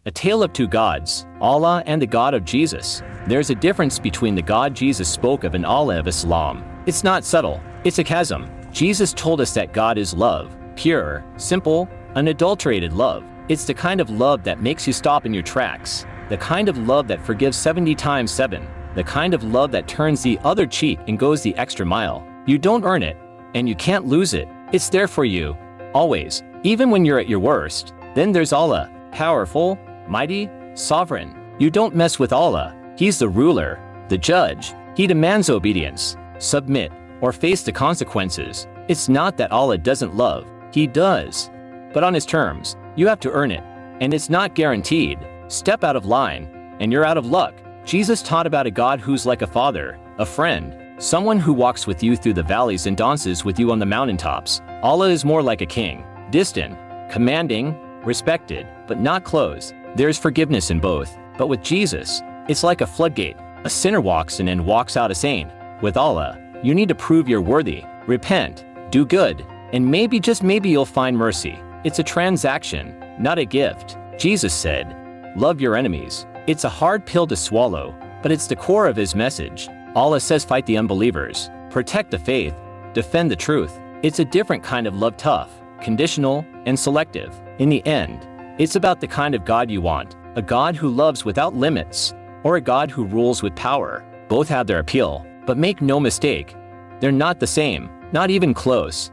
A tale of two gods, Allah and the God of Jesus. There's a difference between the God Jesus spoke of and Allah of Islam. It's not subtle, it's a chasm. Jesus told us that God is love, pure, simple, unadulterated love. It's the kind of love that makes you stop in your tracks, the kind of love that forgives 70 times 7, the kind of love that turns the other cheek and goes the extra mile. You don't earn it, and you can't lose it. It's there for you, always, even when you're at your worst. Then there's Allah, powerful, mighty, sovereign. You don't mess with Allah. He's the ruler, the judge. He demands obedience, submit, or face the consequences. It's not that Allah doesn't love, He does. But on His terms, you have to earn it. And it's not guaranteed. Step out of line, and you're out of luck. Jesus taught about a God who's like a father, a friend, someone who walks with you through the valleys and dances with you on the mountaintops. Allah is more like a king, distant, commanding, respected, but not close. There's forgiveness in both. But with Jesus, it's like a floodgate. A sinner walks in and walks out a saint. With Allah, you need to prove you're worthy, repent, do good, and maybe, just maybe, you'll find mercy. It's a transaction, not a gift. Jesus said, love your enemies. It's a hard pill to swallow, but it's the core of His message. Allah says fight the unbelievers, protect the faith, defend the truth. It's a different kind of love, tough, conditional, and selective. In the end, it's about the kind of God you want, a God who loves without limits, or a God who rules with power. Both have their appeal, but make no mistake, they're not the same, not even close.